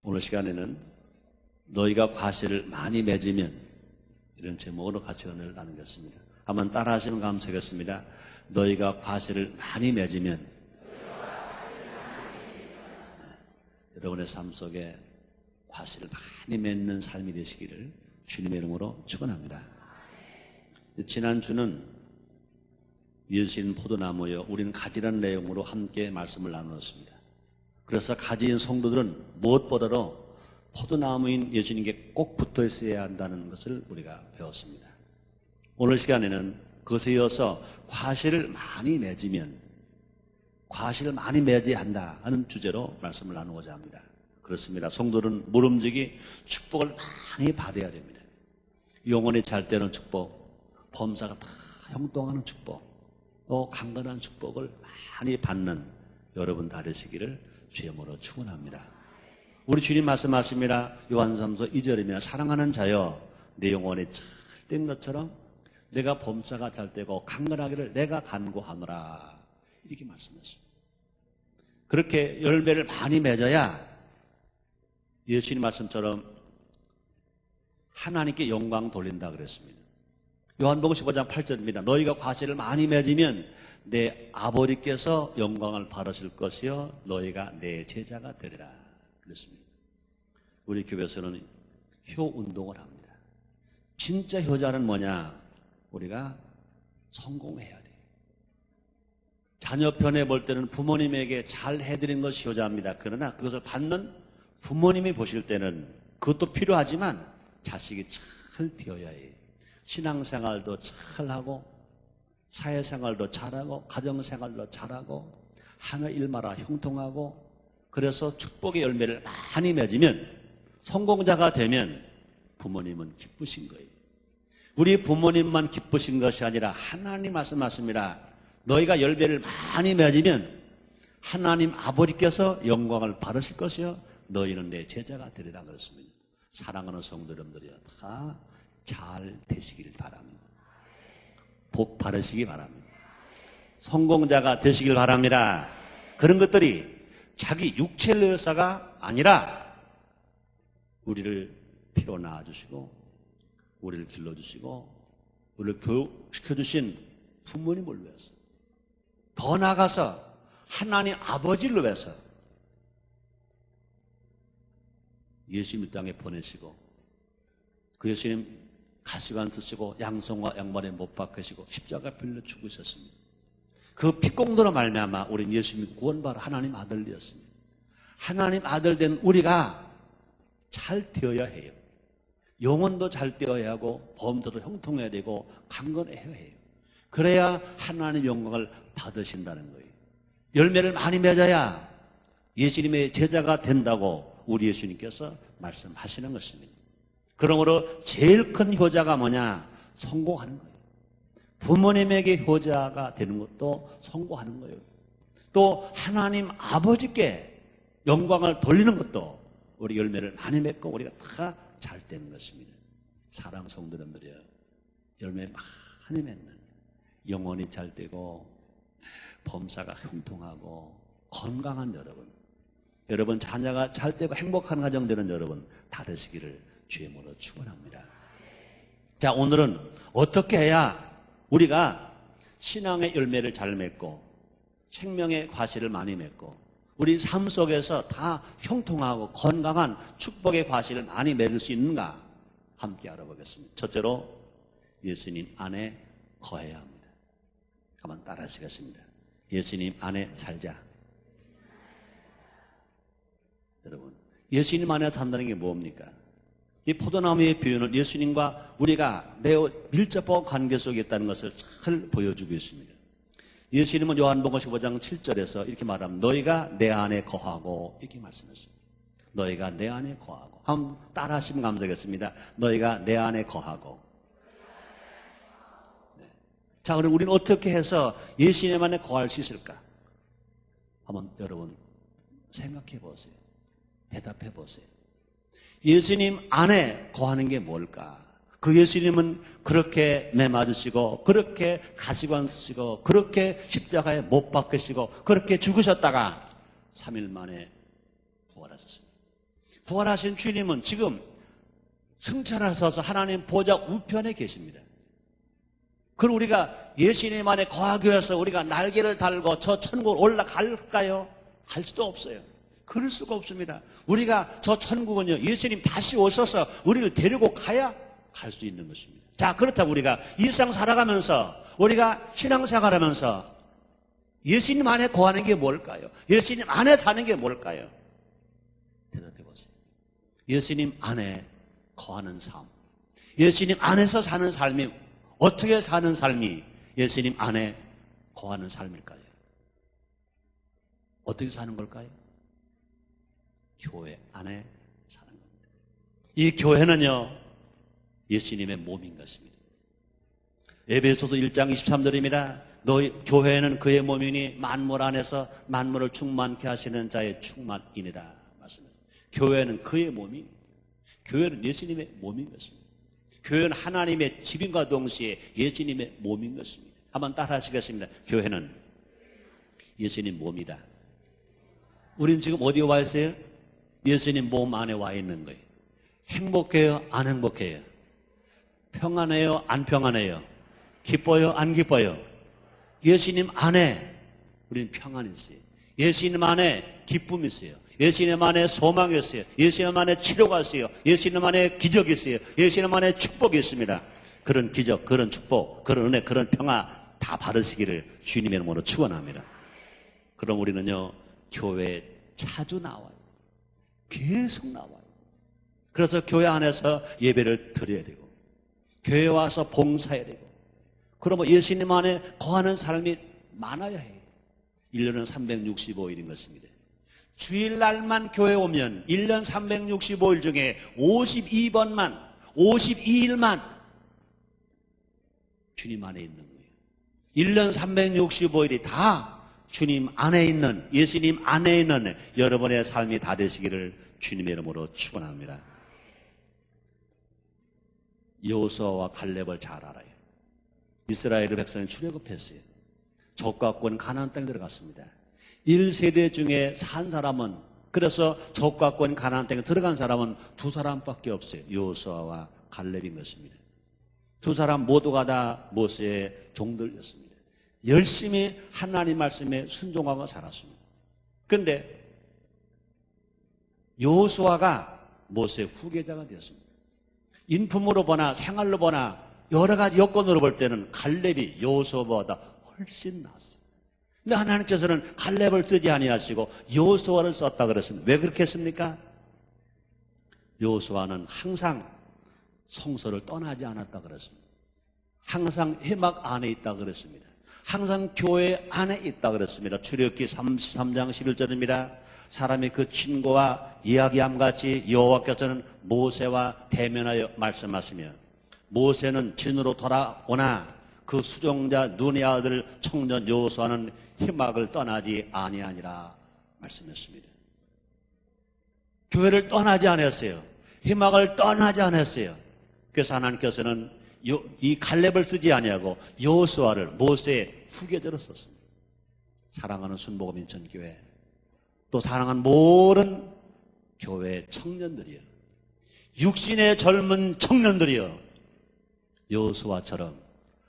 오늘 시간에는 너희가 과실을 많이 맺으면, 이런 제목으로 같이 은혜를 나누겠습니다. 한번 따라 하시면 감사하겠습니다. 너희가 과실을 많이 맺으면. 여러분의 삶 속에 과실을 많이 맺는 삶이 되시기를 주님의 이름으로 축원합니다. 지난주는 예수님 포도나무여 우리는 가지라는 내용으로 함께 말씀을 나누었습니다. 그래서 가지인 성도들은 무엇보다도 포도나무인 예수님께 꼭 붙어 있어야 한다는 것을 우리가 배웠습니다. 오늘 시간에는 그것에 이어서 과실을 많이 맺으면, 과실을 많이 맺어야 한다 하는 주제로 말씀을 나누고자 합니다. 그렇습니다. 성도는 모름지기 축복을 많이 받아야 됩니다. 영혼이 잘 되는 축복, 범사가 다 형통하는 축복, 또 강건한 축복을 많이 받는 여러분 다 되시기를 주의 이름으로 축원합니다. 우리 주님 말씀하십니다. 요한삼서 2절이면 사랑하는 자여 내 영혼이 잘 된 것처럼 내가 범사가 잘 되고 강건하기를 내가 간구하노라, 이렇게 말씀하십니다. 그렇게 열매를 많이 맺어야 예수님 말씀처럼 하나님께 영광 돌린다 그랬습니다. 요한복음 15장 8절입니다. 너희가 과실을 많이 맺으면 내 아버지께서 영광을 받으실 것이요 너희가 내 제자가 되리라 그랬습니다. 우리 교회에서는 효 운동을 합니다. 진짜 효자는 뭐냐? 우리가 성공해야 돼요. 자녀 편에 볼 때는 부모님에게 잘 해드리는 것이 효자입니다. 그러나 그것을 받는 부모님이 보실 때는 그것도 필요하지만 자식이 잘 되어야 해요. 신앙생활도 잘하고 사회생활도 잘하고 가정생활도 잘하고 하늘 일마다 형통하고, 그래서 축복의 열매를 많이 맺으면, 성공자가 되면 부모님은 기쁘신 거예요. 우리 부모님만 기쁘신 것이 아니라 하나님 말씀하십니다. 너희가 열매를 많이 맺으면 하나님 아버지께서 영광을 받으실 것이요 너희는 내 제자가 되리라 그랬습니다. 사랑하는 성도 여러분들이요, 다 잘 되시길 바랍니다. 복 받으시기 바랍니다. 성공자가 되시길 바랍니다. 그런 것들이 자기 육체의 의사가 아니라 우리를 피로 낳아주시고 우리를 길러주시고 우리를 교육시켜주신 부모님을 위해서, 더 나아가서 하나님 아버지를 위해서 예수님 이 땅에 보내시고 그 예수님 가시관 쓰시고 양성과 양반에 못 박히시고 십자가 빌려 죽으셨습니다. 그 피공도로 말미암아 우리는 예수님이 구원받아 하나님 아들이었습니다. 하나님 아들 된 우리가 잘 되어야 해요. 영혼도 잘 되어야 하고 범도도 형통해야 되고 강건해야 해요. 그래야 하나님의 영광을 받으신다는 거예요. 열매를 많이 맺어야 예수님의 제자가 된다고 우리 예수님께서 말씀하시는 것입니다. 그러므로 제일 큰 효자가 뭐냐? 성공하는 거예요. 부모님에게 효자가 되는 것도 성공하는 거예요. 또 하나님 아버지께 영광을 돌리는 것도 우리 열매를 많이 맺고 우리가 다 잘 되는 것입니다. 사랑 성도님들이여, 열매 많이 맺는, 영혼이 잘 되고 범사가 형통하고 건강한 여러분 자녀가 잘 되고 행복한 가정 되는 여러분 다 되시기를 주의 이름으로 축원합니다. 자, 오늘은 어떻게 해야 우리가 신앙의 열매를 잘 맺고 생명의 과실을 많이 맺고 우리 삶 속에서 다 형통하고 건강한 축복의 과실을 많이 맺을 수 있는가 함께 알아보겠습니다. 첫째로 예수님 안에 거해야 합니다. 한번 따라 하시겠습니다. 예수님 안에 살자. 여러분, 예수님 안에 산다는 게 뭡니까? 이 포도나무의 비유는 예수님과 우리가 매우 밀접한 관계 속에 있다는 것을 잘 보여주고 있습니다. 예수님은 요한복음 15장 7절에서 이렇게 말합니다. 너희가 내 안에 거하고, 이렇게 말씀했습니다. 너희가 내 안에 거하고. 한번 따라 하시면 감사하겠습니다. 너희가 내 안에 거하고. 네. 자, 그럼 우리는 어떻게 해서 예수님 안에 거할 수 있을까? 한번 여러분 생각해 보세요. 대답해 보세요. 예수님 안에 거하는 게 뭘까? 그 예수님은 그렇게 매 맞으시고 그렇게 가시관 쓰시고 그렇게 십자가에 못 박히시고 그렇게 죽으셨다가 3일 만에 부활하셨습니다. 부활하신 주님은 지금 승천하셔서 하나님 보좌 우편에 계십니다. 그럼 우리가 예수님 안에 거하기 위해서 우리가 날개를 달고 저 천국을 올라갈까요? 갈 수도 없어요. 그럴 수가 없습니다. 우리가 저 천국은요, 예수님 다시 오셔서 우리를 데리고 가야 갈 수 있는 것입니다. 자, 그렇다고 우리가 일상 살아가면서, 우리가 신앙생활하면서 예수님 안에 거하는 게 뭘까요? 예수님 안에 사는 게 뭘까요? 대답해 보세요. 예수님 안에 거하는 삶, 예수님 안에서 사는 삶이 어떻게 사는 삶이 예수님 안에 거하는 삶일까요? 어떻게 사는 걸까요? 교회 안에 사는 겁니다. 이 교회는요, 예수님의 몸인 것입니다. 에베소서 1장 23절입니다. 너희 교회는 그의 몸이니 만물 안에서 만물을 충만케 하시는 자의 충만이니라 말씀입니다. 교회는 그의 몸이, 교회는 예수님의 몸인 것입니다. 교회는 하나님의 집인과 동시에 예수님의 몸인 것입니다. 한번 따라 하시겠습니다. 교회는 예수님 몸이다. 우린 지금 어디에 와 있어요? 예수님 몸 안에 와 있는 거예요. 행복해요? 안 행복해요? 평안해요? 안 평안해요? 기뻐요? 안 기뻐요? 예수님 안에 우리는 평안이 있어요. 예수님 안에 기쁨이 있어요. 예수님 안에 소망이 있어요. 예수님 안에 치료가 있어요. 예수님 안에 기적이 있어요. 예수님 안에 축복이 있습니다. 그런 기적, 그런 축복, 그런 은혜, 그런 평화 다 받으시기를 주님의 이름으로 축원합니다. 그럼 우리는요, 교회에 자주 나와요. 계속 나와요. 그래서 교회 안에서 예배를 드려야 되고, 교회에 와서 봉사해야 되고, 그러면 예수님 안에 거하는 삶이 많아야 해요. 1년은 365일인 것입니다. 주일날만 교회 오면 1년 365일 중에 52번만, 52일만 주님 안에 있는 거예요. 1년 365일이 다 주님 안에 있는, 예수님 안에 있는 여러분의 삶이 다 되시기를 주님의 이름으로 축원합니다. 여호수아와 갈렙을 잘 알아요. 이스라엘 백성이 출애굽했어요. 족과권 가나안 땅에 들어갔습니다. 1세대 중에 산 사람은, 그래서 족과권 가나안 땅에 들어간 사람은 두 사람밖에 없어요. 여호수아와 갈렙인 것입니다. 두 사람 모두가 다 모세의 종들이었습니다. 열심히 하나님 말씀에 순종하고 살았습니다. 그런데 여호수아가 모세의 후계자가 되었습니다. 인품으로 보나 생활로 보나 여러 가지 여건으로 볼 때는 갈렙이 여호수아보다 훨씬 낫습니다. 근데 하나님께서는 갈렙을 쓰지 아니하시고 여호수아를 썼다 그랬습니다. 왜 그렇게 했습니까? 여호수아는 항상 성소를 떠나지 않았다 그랬습니다. 항상 회막 안에 있다 그랬습니다. 항상 교회 안에 있다 그랬습니다. 출애굽기 33장 11절입니다. 사람이 그 친구와 이야기함 같이 여호와께서는 모세와 대면하여 말씀하시며, 모세는 진으로 돌아오나 그 수종자 눈의 아들 청년 여호수아는 회막을 떠나지 아니하니라 말씀했습니다. 교회를 떠나지 않았어요. 회막을 떠나지 않았어요. 그래서 하나님께서는 이 갈렙을 쓰지 아니하고 여호수아를 모세의 후계자로 썼습니다. 사랑하는 순복음 인천교회, 또 사랑하는 모든 교회 청년들이요, 육신의 젊은 청년들이요, 여호수아처럼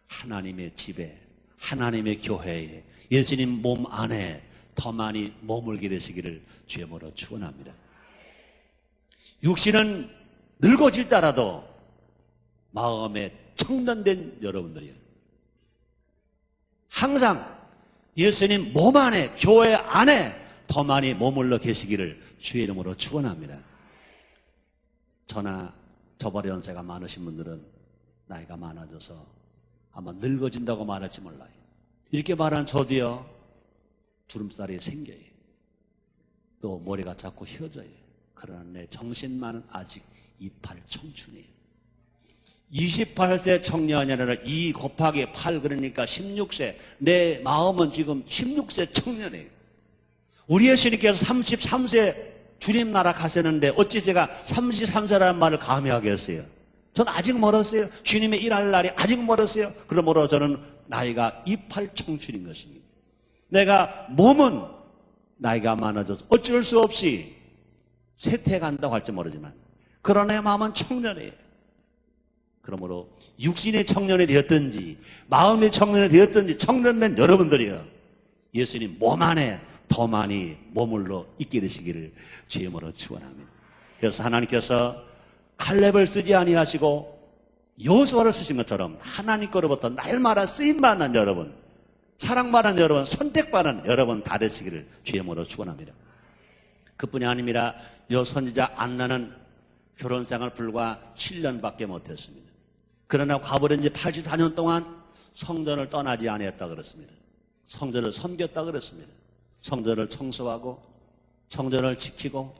하나님의 집에, 하나님의 교회에, 예수님 몸 안에 더 많이 머물게 되시기를 주의 이름으로 축원합니다. 육신은 늙어질 따라도 마음에 청년된 여러분들이요, 항상 예수님 몸 안에, 교회 안에 더 많이 머물러 계시기를 주의 이름으로 축원합니다. 저나 저보다 연세가 많으신 분들은 나이가 많아져서 아마 늙어진다고 말할지 몰라요. 이렇게 말한 저도요, 주름살이 생겨요. 또 머리가 자꾸 휘어져요. 그러나 내 정신만은 아직 28 청춘이에요. 28세 청년이 아니라 2 곱하기 8, 그러니까 16세. 내 마음은 지금 16세 청년이에요. 우리 예수님께서 33세 주님 나라 가셨는데 어찌 제가 33세라는 말을 감히 하겠어요? 전 아직 멀었어요. 주님의 일할 날이 아직 멀었어요. 그러므로 저는 나이가 28 청춘인 것입니다. 내가 몸은 나이가 많아져서 어쩔 수 없이 쇠퇴해 간다고 할지 모르지만 그러나 내 마음은 청년이에요. 그러므로 육신의 청년이 되었든지 마음의 청년이 되었든지 청년된 여러분들이요, 예수님 몸 안에 더 많이 머물러 있게 되시기를 주의 이름으로 축원합니다. 그래서 하나님께서 칼렙을 쓰지 아니하시고 여호수아를 쓰신 것처럼 하나님 거로부터 날마다 쓰임받는 여러분, 사랑받는 여러분, 선택받는 여러분 다 되시기를 주의 이름으로 축원합니다. 그뿐이 아닙니다. 여 선지자 안나는 결혼생활 불과 7년밖에 못했습니다. 그러나 과거는 이제 84년 동안 성전을 떠나지 아니했다 그랬습니다. 성전을 섬겼다 그랬습니다. 성전을 청소하고 성전을 지키고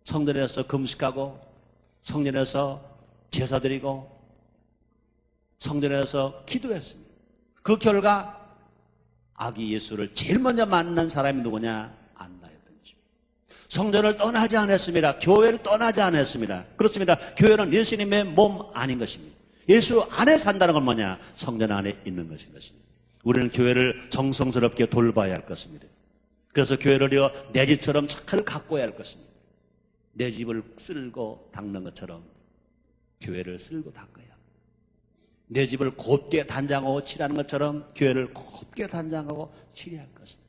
성전에서 금식하고 성전에서 제사 드리고 성전에서 기도했습니다. 그 결과 아기 예수를 제일 먼저 만난 사람이 누구냐? 안나였던 것입니다. 성전을 떠나지 않았습니다. 교회를 떠나지 않았습니다. 그렇습니다. 교회는 예수님의 몸 아닌 것입니다. 예수 안에 산다는 건 뭐냐? 성전 안에 있는 것인 것입니다. 우리는 교회를 정성스럽게 돌봐야 할 것입니다. 그래서 교회를요, 내 집처럼 잘 가꿔야 할 것입니다. 내 집을 쓸고 닦는 것처럼 교회를 쓸고 닦아야 합니다. 내 집을 곱게 단장하고 칠하는 것처럼 교회를 곱게 단장하고 칠해야 할 것입니다.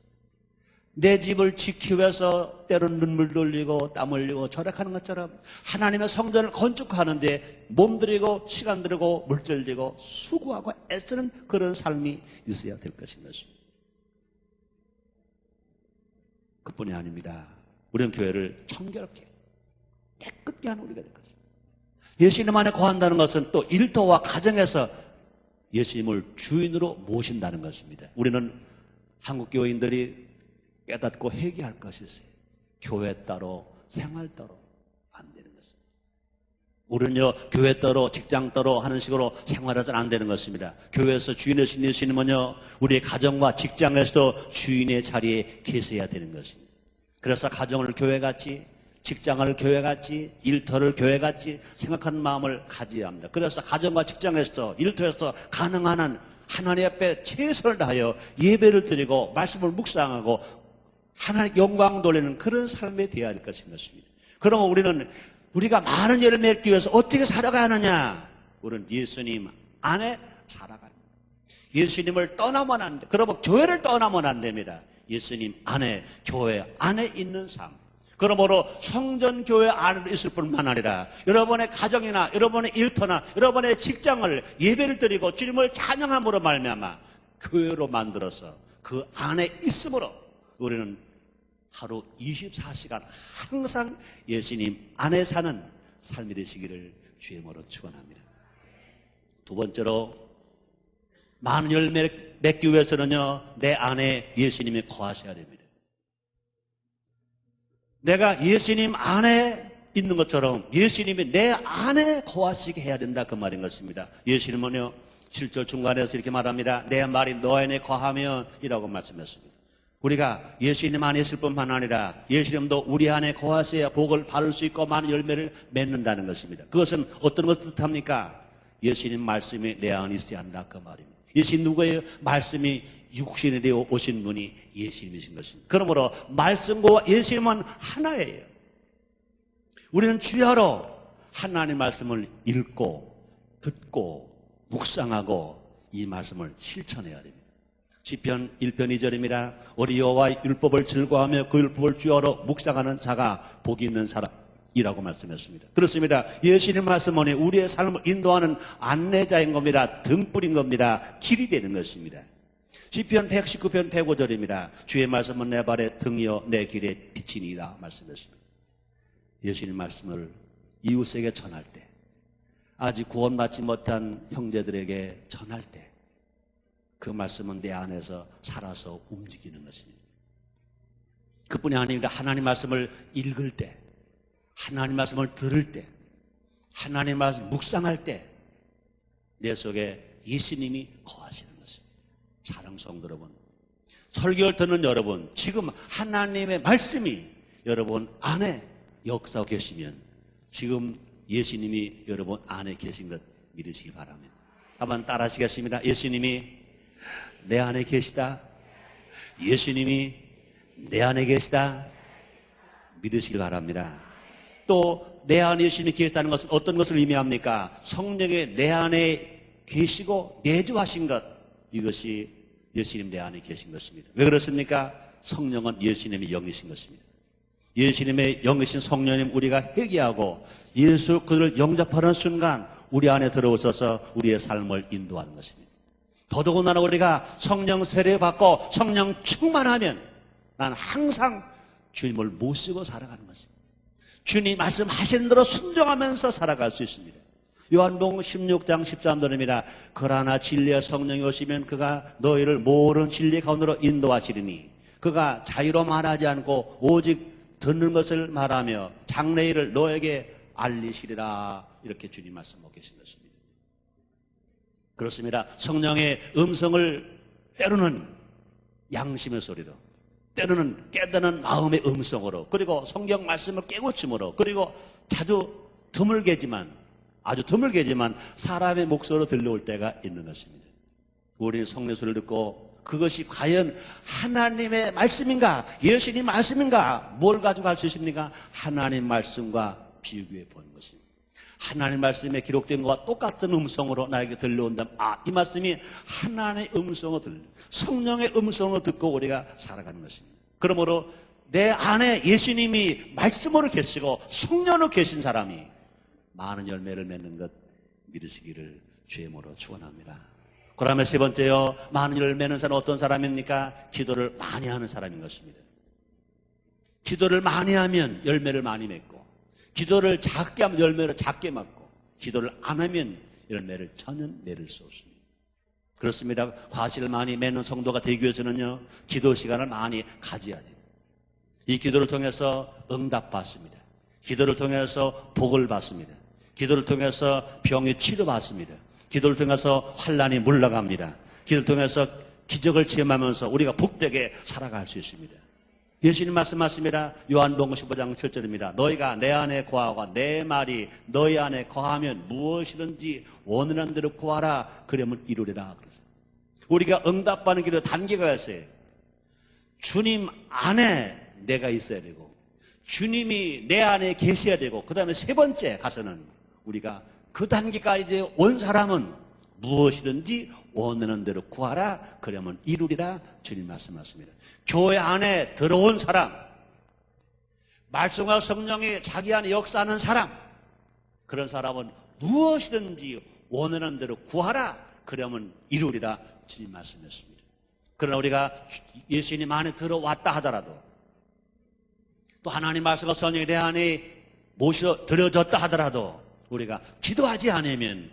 내 집을 지키기 위해서 때로는 눈물도 흘리고 땀 흘리고 절약하는 것처럼 하나님의 성전을 건축하는데 몸들이고 시간 들이고 물질 들이고 수고하고 애쓰는 그런 삶이 있어야 될 것인 것입니다. 그뿐이 아닙니다. 우리는 교회를 청결하게 깨끗게 하는 우리가 될 것입니다. 예수님 안에 거한다는 것은 또 일터와 가정에서 예수님을 주인으로 모신다는 것입니다. 우리는 한국 교인들이 깨닫고 회개할 것이 있어요. 교회 따로 생활 따로 안 되는 것입니다. 우리는요, 교회 따로 직장 따로 하는 식으로 생활해서는 안 되는 것입니다. 교회에서 주인이신 예수님은요, 우리의 가정과 직장에서도 주인의 자리에 계셔야 되는 것입니다. 그래서 가정을 교회같이, 직장을 교회같이, 일터를 교회같이 생각하는 마음을 가져야 합니다. 그래서 가정과 직장에서도 일터에서 가능한 한 하나님 앞에 최선을 다하여 예배를 드리고 말씀을 묵상하고 하나님 영광 돌리는 그런 삶에 되어야 할 것인 것입니다. 그러면 우리가 많은 열을 맺기 위해서 어떻게 살아가야 하느냐? 우리는 예수님 안에 살아가야 합니다. 예수님을 떠나면 안 돼. 그러면 교회를 떠나면 안 됩니다. 예수님 안에, 교회 안에 있는 삶. 그러므로 성전교회 안에 있을 뿐만 아니라 여러분의 가정이나 여러분의 일터나 여러분의 직장을 예배를 드리고 주님을 찬양함으로 말미암아 교회로 만들어서 그 안에 있음으로 우리는 하루 24시간 항상 예수님 안에 사는 삶이 되시기를 주의 이름으로 축원합니다. 두 번째로 많은 열매 맺기 위해서는요, 내 안에 예수님이 거하셔야 됩니다. 내가 예수님 안에 있는 것처럼 예수님이 내 안에 거하시게 해야 된다, 그 말인 것입니다. 예수님은요 7절 중간에서 이렇게 말합니다. 내 말이 너 안에 거하면 이라고 말씀했습니다. 우리가 예수님 안에 있을 뿐만 아니라 예수님도 우리 안에 거하셔야 복을 받을 수 있고 많은 열매를 맺는다는 것입니다. 그것은 어떤 것을 뜻합니까? 예수님 말씀이 내 안에 있어야 한다, 그 말입니다. 예수님 누구예요? 말씀이 육신이 되어 오신 분이 예수님이신 것입니다. 그러므로 말씀과 예수님은 하나예요. 우리는 주야로 하나님의 말씀을 읽고 듣고 묵상하고 이 말씀을 실천해야 됩니다. 시편 1편 2절입니다. 우리 여호와의 율법을 즐거워하며 그 율법을 주야로 묵상하는 자가 복이 있는 사람이라고 말씀했습니다. 그렇습니다. 예수님 말씀은 우리의 삶을 인도하는 안내자인 겁니다. 등불인 겁니다. 길이 되는 것입니다. 시편 119편 105절입니다. 주의 말씀은 내 발의 등이요 내 길의 빛이니이다 말씀했습니다. 예수님 말씀을 이웃에게 전할 때, 아직 구원받지 못한 형제들에게 전할 때 그 말씀은 내 안에서 살아서 움직이는 것입니다. 그뿐이 아닙니다. 하나님 말씀을 읽을 때, 하나님 말씀을 들을 때, 하나님 말씀 묵상할 때 내 속에 예수님이 거하시는 것입니다. 사랑하는 성도 여러분, 설교를 듣는 여러분, 지금 하나님의 말씀이 여러분 안에 역사하고 계시면 지금 예수님이 여러분 안에 계신 것 믿으시기 바랍니다. 한번 따라 하시겠습니다. 예수님이 내 안에 계시다. 예수님이 내 안에 계시다. 믿으시기 바랍니다. 또 내 안에 예수님이 계시다는 것은 어떤 것을 의미합니까? 성령이 내 안에 계시고 내주하신 것, 이것이 예수님 내 안에 계신 것입니다. 왜 그렇습니까? 성령은 예수님의 영이신 것입니다. 예수님의 영이신 성령님 우리가 회개하고 예수 그를 영접하는 순간 우리 안에 들어오셔서 우리의 삶을 인도하는 것입니다. 더더군다나 우리가 성령 세례받고 성령 충만하면 난 항상 주님을 모시고 살아가는 것입니다. 주님 말씀하신 대로 순종하면서 살아갈 수 있습니다. 요한복음 16장 13절입니다. 그러나 진리의 성령이 오시면 그가 너희를 모든 진리 가운데로 인도하시리니 그가 자유로 말하지 않고 오직 듣는 것을 말하며 장래일을 너에게 알리시리라. 이렇게 주님 말씀하고 계신 것입니다. 그렇습니다. 성령의 음성을 때로는 양심의 소리로, 때로는 깨닫는 마음의 음성으로, 그리고 성경 말씀을 깨우침으로, 그리고 아주 드물게지만 사람의 목소리로 들려올 때가 있는 것입니다. 우리 성령 소리를 듣고 그것이 과연 하나님의 말씀인가, 예수님 말씀인가, 뭘 가지고 할 수 있습니까? 하나님 말씀과 비교해 보는 것입니다. 하나님 말씀에 기록된 것과 똑같은 음성으로 나에게 들려온다면 이 말씀이 하나님의 음성으로 성령의 음성으로 듣고 우리가 살아가는 것입니다. 그러므로 내 안에 예수님이 말씀으로 계시고 성령으로 계신 사람이 많은 열매를 맺는 것 믿으시기를 주의 이름으로 축원합니다. 그러면 세 번째요, 많은 열매를 맺는 사람은 어떤 사람입니까? 기도를 많이 하는 사람인 것입니다. 기도를 많이 하면 열매를 많이 맺고, 기도를 작게 하면 열매를 작게 맞고, 기도를 안 하면 열매를 전혀 맺을 수 없습니다. 그렇습니다. 과실을 많이 맺는 성도가 되기 위해서는요, 기도 시간을 많이 가져야 돼요. 이 기도를 통해서 응답받습니다. 기도를 통해서 복을 받습니다. 기도를 통해서 병이 치료받습니다. 기도를 통해서 환난이 물러갑니다. 기도를 통해서 기적을 체험하면서 우리가 복되게 살아갈 수 있습니다. 예수님 말씀하십니다. 요한복음 15장 7절입니다. 너희가 내 안에 거하고 내 말이 너희 안에 거하면 무엇이든지 원하는 대로 구하라. 그러면 이루리라. 우리가 응답받는 기도 단계가 있어요. 주님 안에 내가 있어야 되고, 주님이 내 안에 계셔야 되고, 그 다음에 세 번째 가서는 우리가 그 단계까지 온 사람은 무엇이든지 원하는 대로 구하라. 그러면 이루리라. 주님 말씀하십니다. 교회 안에 들어온 사람, 말씀과 성령이 자기 안에 역사하는 사람, 그런 사람은 무엇이든지 원하는 대로 구하라. 그러면 이루리라. 주님 말씀하십니다. 그러나 우리가 예수님 안에 들어왔다 하더라도, 또 하나님 말씀과 성령이 내 안에 모셔 드려졌다 하더라도 우리가 기도하지 않으면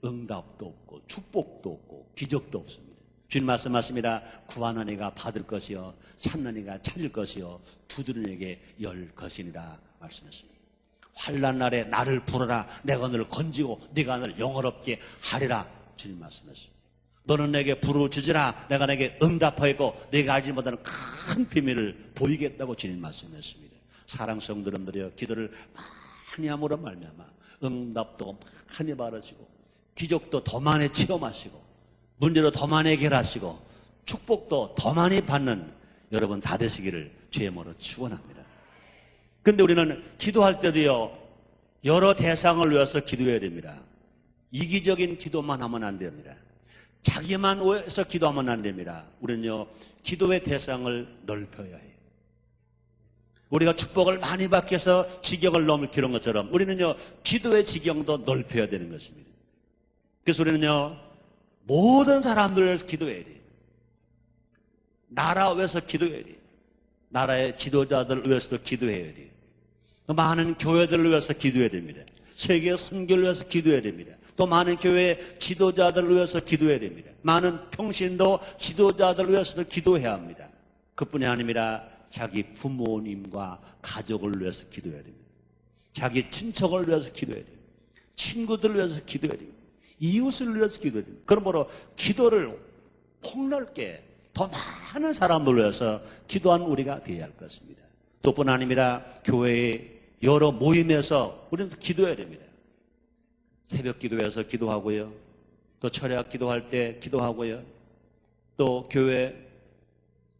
응답도 없고 축복도 없고 기적도 없습니다. 주님 말씀하십니다. 구하는 이가 받을 것이요 찾는 이가 찾을 것이요 두드리는 이에게 열 것이니라 말씀했습니다. 환난 날에 나를 부르라. 내가 너를 건지고 네가 너를 영화롭게 하리라. 주님 말씀했습니다. 너는 내게 부르짖으라. 내가 내게 응답하였고 네가 알지 못하는 큰 비밀을 보이겠다고 주님 말씀했습니다. 사랑스러운 여러분들이여, 기도를 많이 함으로 말미암아 응답도 많이 받으시고, 기적도 더 많이 체험하시고, 문제도 더 많이 해결하시고, 축복도 더 많이 받는 여러분 다 되시기를 주의 이름으로 축원합니다. 그런데 우리는 기도할 때도요, 여러 대상을 위해서 기도해야 됩니다. 이기적인 기도만 하면 안 됩니다. 자기만 위해서 기도하면 안 됩니다. 우리는요, 기도의 대상을 넓혀야 해요. 우리가 축복을 많이 받기 위해서 지경을 넘기는 것처럼 우리는요, 기도의 지경도 넓혀야 되는 것입니다. 그래서 우리는요, 모든 사람들을 위해서 기도해야 돼요. 나라 위해서 기도해야 돼요. 나라의 지도자들을 위해서도 기도해야 돼요. 많은 교회들을 위해서 기도해야 됩니다. 세계 선교를 위해서 기도해야 됩니다. 또 많은 교회 지도자들을 위해서 기도해야 됩니다. 많은 평신도 지도자들을 위해서도 기도해야 합니다. 그뿐이 아닙니다. 자기 부모님과 가족을 위해서 기도해야 됩니다. 자기 친척을 위해서 기도해야 됩니다. 친구들을 위해서 기도해야 됩니다. 이웃을 위해서 기도해야 됩니다. 그러므로 기도를 폭넓게 더 많은 사람들을 위해서 기도하는 우리가 되어야 할 것입니다. 또뿐 아닙니다. 교회의 여러 모임에서 우리는 기도해야 됩니다. 새벽 기도해서 기도하고요. 또 철야 기도할 때 기도하고요. 또 교회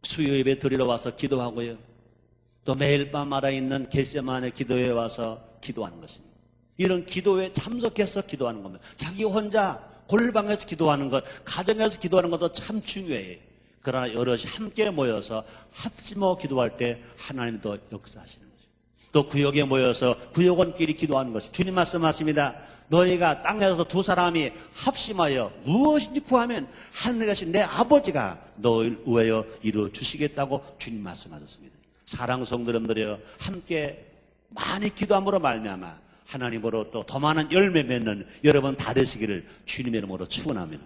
수요 예배 드리러 와서 기도하고요. 또 매일 밤마다 있는 겟세마네 기도회에 와서 기도하는 것입니다. 이런 기도에 참석해서 기도하는 겁니다. 자기 혼자 골방에서 기도하는 것, 가정에서 기도하는 것도 참 중요해요. 그러나 여럿이 함께 모여서 합심어 기도할 때 하나님이 더 역사하시는 거죠. 또 구역에 모여서 구역원끼리 기도하는 것이 주님 말씀하십니다. 너희가 땅에서 두 사람이 합심하여 무엇인지 구하면 하늘에 계신 내 아버지가 너희를 위하여 이루어 주시겠다고 주님 말씀하셨습니다. 사랑하는 성도 여러분들이여, 함께 많이 기도함으로 말미암아 하나님으로 또 더 많은 열매 맺는 여러분 다 되시기를 주님의 이름으로 축원합니다.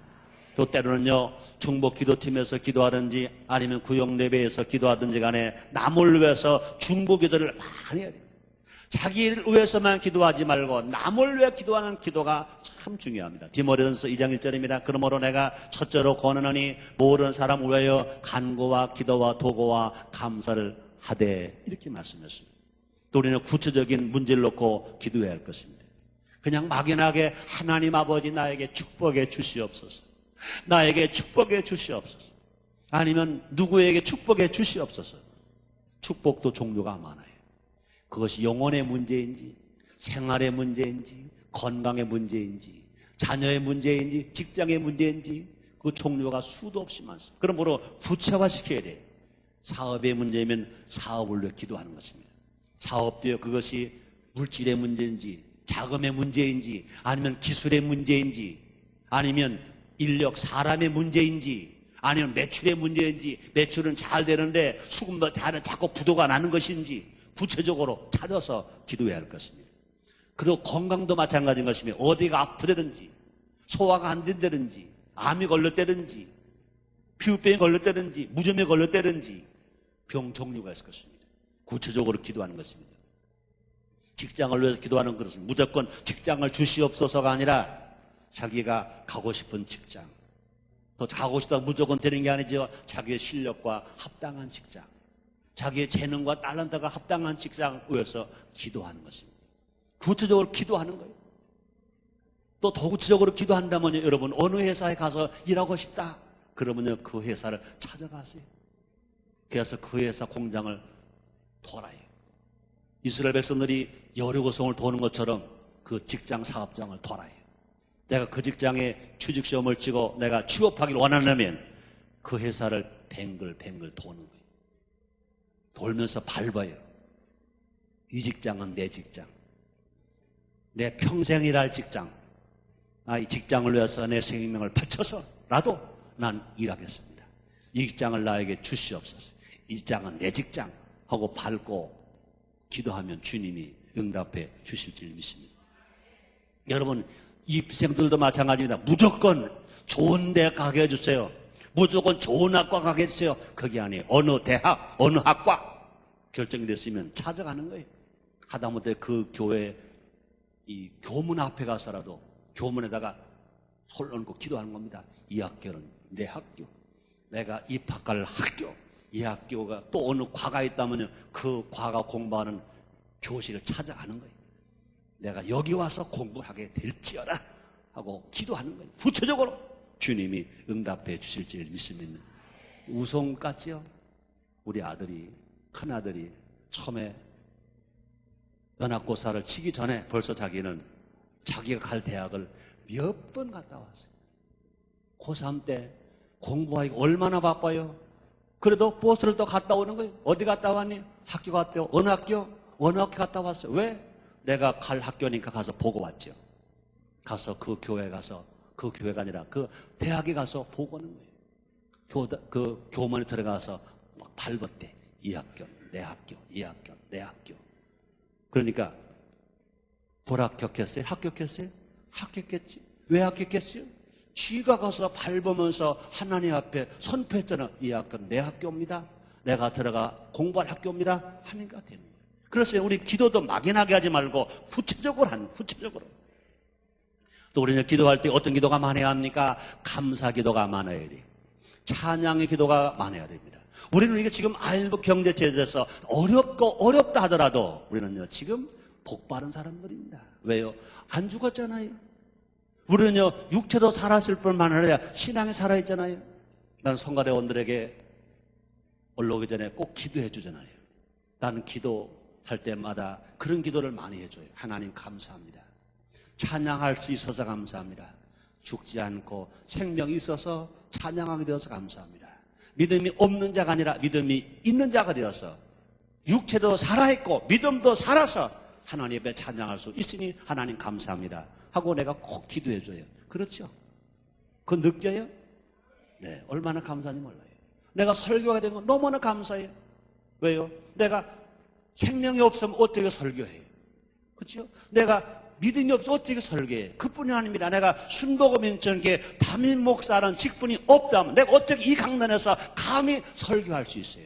또 때로는요, 중복 기도팀에서 기도하든지 아니면 구역 예배에서 기도하든지 간에 남을 위해서 중보 기도를 많이 해야 돼요. 자기를 위해서만 기도하지 말고 남을 위해 기도하는 기도가 참 중요합니다. 디모데전서 2장 1절입니다. 그러므로 내가 첫째로 권하노니 모든 사람을 위하여 간구와 기도와 도구와 감사를 하되, 이렇게 말씀했습니다. 또 우리는 구체적인 문제를 놓고 기도해야 할 것입니다. 그냥 막연하게 하나님 아버지 나에게 축복해 주시옵소서, 나에게 축복해 주시옵소서, 아니면 누구에게 축복해 주시옵소서. 축복도 종류가 많아요. 그것이 영혼의 문제인지, 생활의 문제인지, 건강의 문제인지, 자녀의 문제인지, 직장의 문제인지, 그 종류가 수도 없이 많습니다. 그러므로 구체화시켜야 돼요. 사업의 문제면 사업을 위해 기도하는 것입니다. 사업도요, 그것이 물질의 문제인지, 자금의 문제인지, 아니면 기술의 문제인지, 아니면 인력, 사람의 문제인지, 아니면 매출의 문제인지, 매출은 잘 되는데 수금도 잘은 자꾸 부도가 나는 것인지, 구체적으로 찾아서 기도해야 할 것입니다. 그리고 건강도 마찬가지인 것이며, 어디가 아프다든지, 소화가 안 된다든지, 암이 걸렸다든지, 피부병이 걸렸다든지, 무좀에 걸렸다든지, 병 종류가 있을 것입니다. 구체적으로 기도하는 것입니다. 직장을 위해서 기도하는 것은 무조건 직장을 주시옵소서가 아니라 자기가 가고 싶은 직장, 또 가고 싶다 무조건 되는 게 아니죠. 자기의 실력과 합당한 직장, 자기의 재능과 탤런트가 합당한 직장을 위해서 기도하는 것입니다. 구체적으로 기도하는 거예요. 또 더 구체적으로 기도한다면요, 여러분 어느 회사에 가서 일하고 싶다 그러면요, 그 회사를 찾아가세요. 그래서 그 회사 공장을 돌아요. 이스라엘 백성들이 여리고성을 도는 것처럼 그 직장 사업장을 돌아요. 내가 그 직장에 취직시험을 치고 내가 취업하기를 원하려면 그 회사를 뱅글뱅글 도는 거예요. 돌면서 밟아요. 이 직장은 내 직장, 내 평생 일할 직장, 이 직장을 위해서 내 생명을 바쳐서라도 난 일하겠습니다. 이 직장을 나에게 주시옵소서, 이 직장은 내 직장 하고 밟고 기도하면 주님이 응답해 주실 줄 믿습니다. 여러분, 입생들도 마찬가지입니다. 무조건 좋은 대학 가게 해주세요. 무조건 좋은 학과 가게 해주세요. 그게 아니에요. 어느 대학, 어느 학과 결정이 됐으면 찾아가는 거예요. 하다못해 그 교회 이 교문 앞에 가서라도 교문에다가 손 얹고 기도하는 겁니다. 이 학교는 내 학교, 내가 입학할 학교, 이 학교가 또 어느 과가 있다면 그 과가 공부하는 교실을 찾아가는 거예요. 내가 여기 와서 공부하게 될지어라 하고 기도하는 거예요. 구체적으로 주님이 응답해 주실 줄 믿습니다. 우성 같지요? 우리 아들이, 큰아들이 처음에 연합고사를 치기 전에 벌써 자기는 자기가 갈 대학을 몇 번 갔다 왔어요. 고3 때 공부하기 얼마나 바빠요. 그래도 버스를 또 갔다 오는 거예요. 어디 갔다 왔니? 학교 갔대요. 어느 학교? 어느 학교 갔다 왔어요. 왜? 내가 갈 학교니까 가서 보고 왔죠. 가서 그 교회 가서, 그 교회가 아니라 그 대학에 가서 보고 오는 거예요. 그 교문에 들어가서 막 밟았대. 이 학교, 내 학교, 이 학교, 내 학교. 그러니까 불합격했어요? 합격했어요? 합격했지. 왜 합격했어요? 쥐가 가서 밟으면서 하나님 앞에 선포했잖아. 이 학교는 내 학교입니다. 내가 들어가 공부할 학교입니다. 하니까 되는 거예요. 그래서 우리 기도도 막연하게 하지 말고 구체적으로. 또 우리는 기도할 때 어떤 기도가 많아야 합니까? 감사 기도가 많아야 돼요. 찬양의 기도가 많아야 됩니다. 우리는 이게 지금 IMF 경제체제에서 어렵다 하더라도 우리는요, 지금 복 받은 사람들입니다. 왜요? 안 죽었잖아요. 우리는요, 육체도 살았을 뿐만 아니라 신앙이 살아있잖아요. 나는 성가대원들에게 올라오기 전에 꼭 기도해 주잖아요. 나는 기도 할 때마다 그런 기도를 많이 해줘요. 하나님 감사합니다. 찬양할 수 있어서 감사합니다. 죽지 않고 생명이 있어서 찬양하게 되어서 감사합니다. 믿음이 없는 자가 아니라 믿음이 있는 자가 되어서 육체도 살아있고 믿음도 살아서 하나님 앞에 찬양할 수 있으니 하나님 감사합니다 하고 내가 꼭 기도해줘요. 그렇죠? 그거 느껴요? 네, 얼마나 감사한지 몰라요. 내가 설교가 된 건 너무나 감사해요. 왜요? 내가 생명이 없으면 어떻게 설교해요? 그렇죠? 내가 믿음이 없어 어떻게 설교해요? 그뿐이 아닙니다. 내가 순복음인천계 담임 목사라는 직분이 없다면 내가 어떻게 이 강단에서 감히 설교할 수 있어요?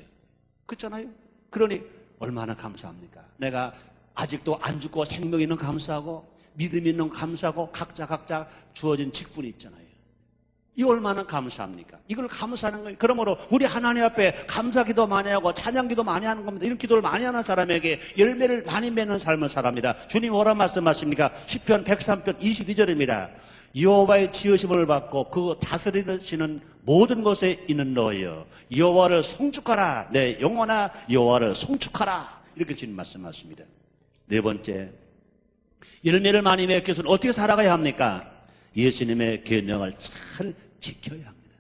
그렇잖아요? 그러니 얼마나 감사합니까? 내가 아직도 안 죽고 생명 있는 감사하고 믿음 있는 감사하고 각자 주어진 직분이 있잖아요. 이 얼마나 감사합니까? 이걸 감사하는 거예요. 그러므로 우리 하나님 앞에 감사기도 많이 하고 찬양기도 많이 하는 겁니다. 이런 기도를 많이 하는 사람에게 열매를 많이 맺는 삶을 살아갑니다. 주님 뭐라 말씀하십니까? 시편 103편 22절입니다. 여호와의 지으심을 받고 그 다스리시는 모든 것에 있는 너여 여호와를 송축하라. 내 영혼아 여호와를 송축하라. 이렇게 주님 말씀하십니다. 네 번째, 열매를 많이 맺기 위해서는 어떻게 살아가야 합니까? 예수님의 계명을 잘 지켜야 합니다.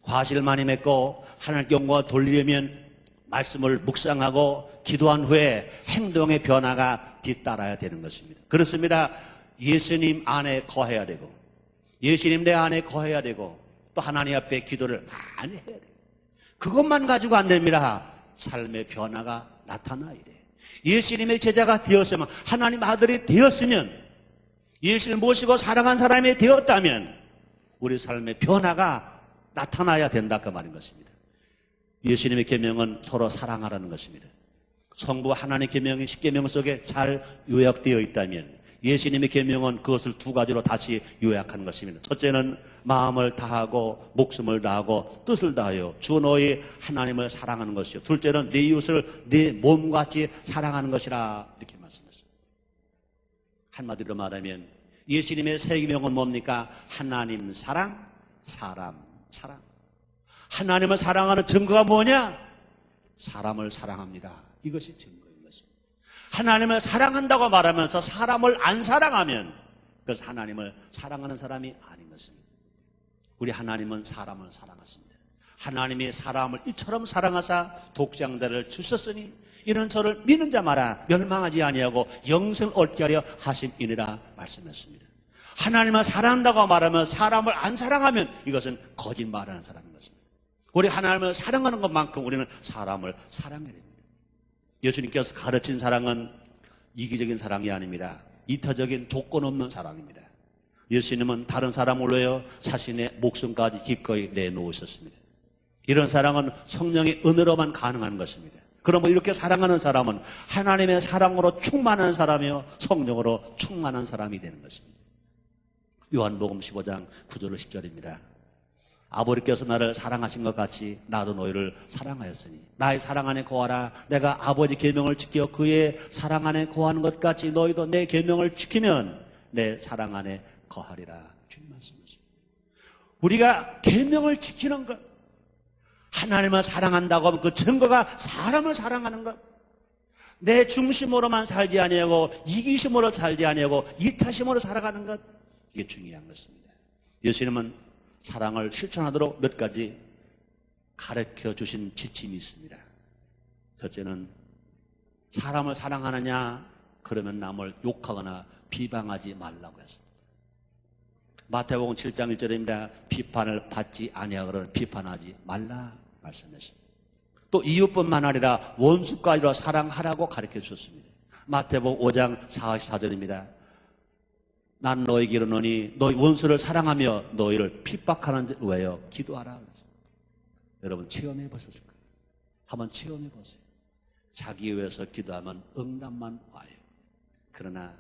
과실을 많이 맺고 하나님께 영광을 돌리려면 말씀을 묵상하고 기도한 후에 행동의 변화가 뒤따라야 되는 것입니다. 그렇습니다. 예수님 안에 거해야 되고 예수님 내 안에 거해야 되고 또 하나님 앞에 기도를 많이 해야 돼요. 그것만 가지고 안 됩니다. 삶의 변화가 나타나야 돼요. 예수님의 제자가 되었으면 하나님 아들이 되었으면 예수를 모시고 살아간 사람이 되었다면 우리 삶의 변화가 나타나야 된다 그 말인 것입니다. 예수님의 계명은 서로 사랑하라는 것입니다. 성부 하나님의 계명이 십계명 속에 잘 요약되어 있다면 예수님의 계명은 그것을 두 가지로 다시 요약하는 것입니다. 첫째는 마음을 다하고 목숨을 다하고 뜻을 다하여 주 너희 하나님을 사랑하는 것이요. 둘째는 네 이웃을 네 몸같이 사랑하는 것이라 이렇게 말씀하셨습니다. 한마디로 말하면 예수님의 세 계명은 뭡니까? 하나님 사랑, 사람 사랑. 하나님을 사랑하는 증거가 뭐냐? 사람을 사랑합니다. 이것이 증거인 것입니다. 하나님을 사랑한다고 말하면서 사람을 안 사랑하면 그래서 하나님을 사랑하는 사람이 아닌 것입니다. 우리 하나님은 사람을 사랑하십니다. 하나님이 사람을 이처럼 사랑하사 독생자를 주셨으니 이런 저를 믿는 자마다 멸망하지 아니하고 영생을 얻게 하려 하심이니라 말씀했습니다. 하나님을 사랑한다고 말하면 사람을 안 사랑하면 이것은 거짓말하는 사람인 것입니다. 우리 하나님을 사랑하는 것만큼 우리는 사람을 사랑해야 됩니다. 예수님께서 가르친 사랑은 이기적인 사랑이 아닙니다. 이타적인 조건 없는 사랑입니다. 예수님은 다른 사람을 위하여 자신의 목숨까지 기꺼이 내놓으셨습니다. 이런 사랑은 성령의 은혜로만 가능한 것입니다. 그러므로 이렇게 사랑하는 사람은 하나님의 사랑으로 충만한 사람이요 성령으로 충만한 사람이 되는 것입니다. 요한복음 15장 9절 10절입니다. 아버지께서 나를 사랑하신 것 같이 나도 너희를 사랑하였으니 나의 사랑 안에 거하라. 내가 아버지 계명을 지켜 그의 사랑 안에 거하는 것 같이 너희도 내 계명을 지키면 내 사랑 안에 거하리라. 주님 말씀하십니다. 우리가 계명을 지키는 것, 하나님을 사랑한다고 하면 그 증거가 사람을 사랑하는 것, 내 중심으로만 살지 아니하고 이기심으로 살지 아니하고 이타심으로 살아가는 것, 이게 중요한 것입니다. 예수님은 사랑을 실천하도록 몇 가지 가르쳐 주신 지침이 있습니다. 첫째는 사람을 사랑하느냐 그러면 남을 욕하거나 비방하지 말라고 했습니다. 마태복음 7장 1절입니다. 비판을 받지 아니하거나 비판하지 말라 말씀했습니다. 또 이웃뿐만 아니라 원수까지도 사랑하라고 가르쳐 주셨습니다. 마태복음 5장 44절입니다. 난 너에게 이르노니 너희 원수를 사랑하며 너희를 핍박하는 자를 위하여 기도하라. 여러분 체험해 보셨을 거예요. 한번 체험해 보세요. 자기 위해서 기도하면 응답만 와요. 그러나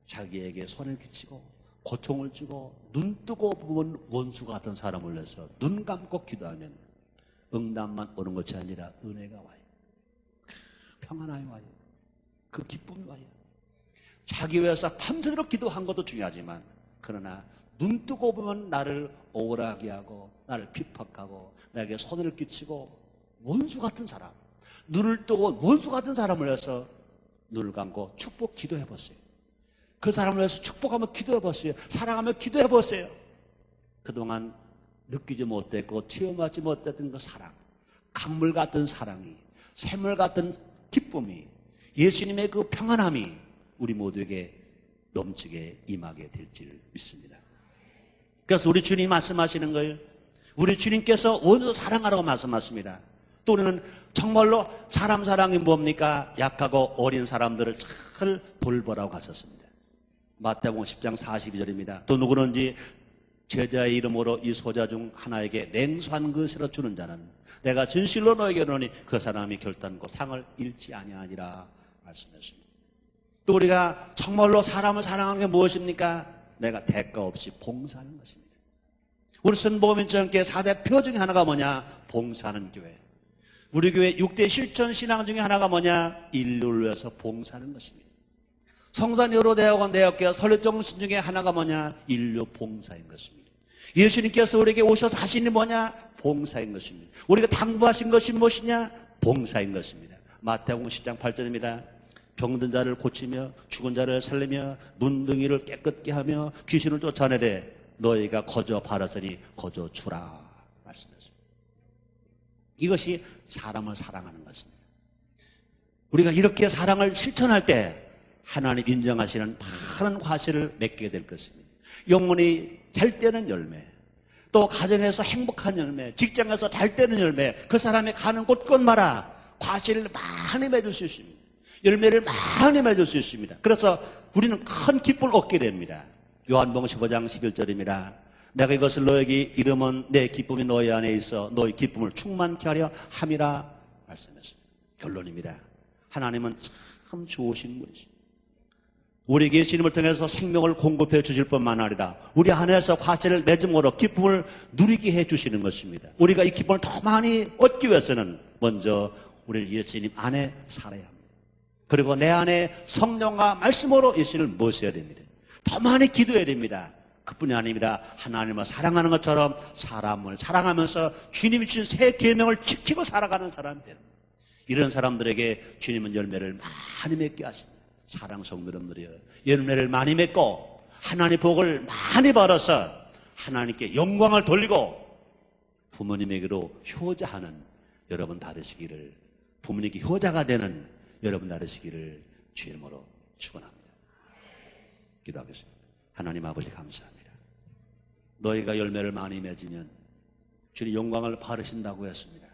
자기에게 손을 끼치고 고통을 주고 눈 뜨고 보면 원수 같은 사람을 위해서 눈 감고 기도하면 응답만 오는 것이 아니라 은혜가 와요. 평안함이 와요. 그 기쁨이 와요. 자기 위해서 밤새도록 기도한 것도 중요하지만 그러나 눈 뜨고 보면 나를 억울하게 하고 나를 핍박하고 나에게 손해를 끼치고 원수 같은 사람, 눈을 뜨고 원수 같은 사람을 위해서 눈을 감고 축복 기도해 보세요. 그 사람을 위해서 축복하며 기도해 보세요. 사랑하며 기도해 보세요. 그동안 느끼지 못했고 체험하지 못했던 그 사랑, 강물 같은 사랑이, 샘물 같은 기쁨이, 예수님의 그 평안함이 우리 모두에게 넘치게 임하게 될 줄 믿습니다. 그래서 우리 주님 말씀하시는 거예요. 우리 주님께서 원수 사랑하라고 말씀하십니다. 또 우리는 정말로 사람 사랑이 뭡니까? 약하고 어린 사람들을 잘 돌보라고 하셨습니다. 마태복음 10장 42절입니다. 또 누구든지 제자의 이름으로 이 소자 중 하나에게 냉수한 것으로 주는 자는 내가 진실로 너에게 이르노니 그 사람이 결단코 상을 잃지 아니하니라 말씀했습니다. 또 우리가 정말로 사람을 사랑하는 게 무엇입니까? 내가 대가 없이 봉사하는 것입니다. 우리 선보민정께 4대 표 중에 하나가 뭐냐? 봉사하는 교회. 우리 교회 6대 실천 신앙 중에 하나가 뭐냐? 인류를 위해서 봉사하는 것입니다. 성산 여로대학원 대학교 설립정신 중에 하나가 뭐냐? 인류 봉사인 것입니다. 예수님께서 우리에게 오셔서 하신 일이 뭐냐? 봉사인 것입니다. 우리가 당부하신 것이 무엇이냐? 봉사인 것입니다. 마태복음 10장 8절입니다. 병든 자를 고치며 죽은 자를 살리며 문둥이를 깨끗게 하며 귀신을 쫓아내되 너희가 거저 바라서니 거저 주라 말씀했습니다. 이것이 사람을 사랑하는 것입니다. 우리가 이렇게 사랑을 실천할 때 하나님 인정하시는 많은 과실을 맺게 될 것입니다. 영혼이 잘 되는 열매, 또 가정에서 행복한 열매, 직장에서 잘 되는 열매, 그 사람이 가는 곳곳마다 과실을 많이 맺을 수 있습니다. 열매를 많이 맺을 수 있습니다. 그래서 우리는 큰 기쁨을 얻게 됩니다. 요한복음 15장 11절입니다. 내가 이것을 너에게 이르면 내 기쁨이 너희 안에 있어 너희 기쁨을 충만케 하려 함이라 말씀했습니다. 결론입니다. 하나님은 참 좋으신 분이십니다. 우리에게 예수님을 통해서 생명을 공급해 주실 뿐만 아니라 우리 안에서 과실을 맺음으로 기쁨을 누리게 해 주시는 것입니다. 우리가 이 기쁨을 더 많이 얻기 위해서는 먼저 우리 예수님 안에 살아야 합니다. 그리고 내 안에 성령과 말씀으로 예수님을 모셔야 됩니다. 더 많이 기도해야 됩니다. 그뿐이 아닙니다. 하나님을 사랑하는 것처럼 사람을 사랑하면서 주님이 주신 새 계명을 지키고 살아가는 사람이 됩니다. 이런 사람들에게 주님은 열매를 많이 맺게 하십니다. 사랑 성도님들이여, 열매를 많이 맺고 하나님의 복을 많이 벌어서 하나님께 영광을 돌리고 부모님에게로 효자하는 여러분 다르시기를, 부모님께 효자가 되는 여러분 다르시기를 주의 이름으로 축원합니다. 기도하겠습니다. 하나님 아버지 감사합니다. 너희가 열매를 많이 맺으면 주님 영광을 바르신다고 했습니다.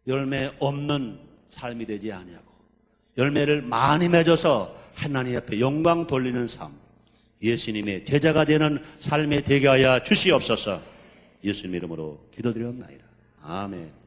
열매 없는 삶이 되지 아니하고 열매를 많이 맺어서 하나님 앞에 영광 돌리는 삶, 예수님의 제자가 되는 삶에 되게 하여 주시옵소서. 예수님 이름으로 기도드리옵나이다. 아멘.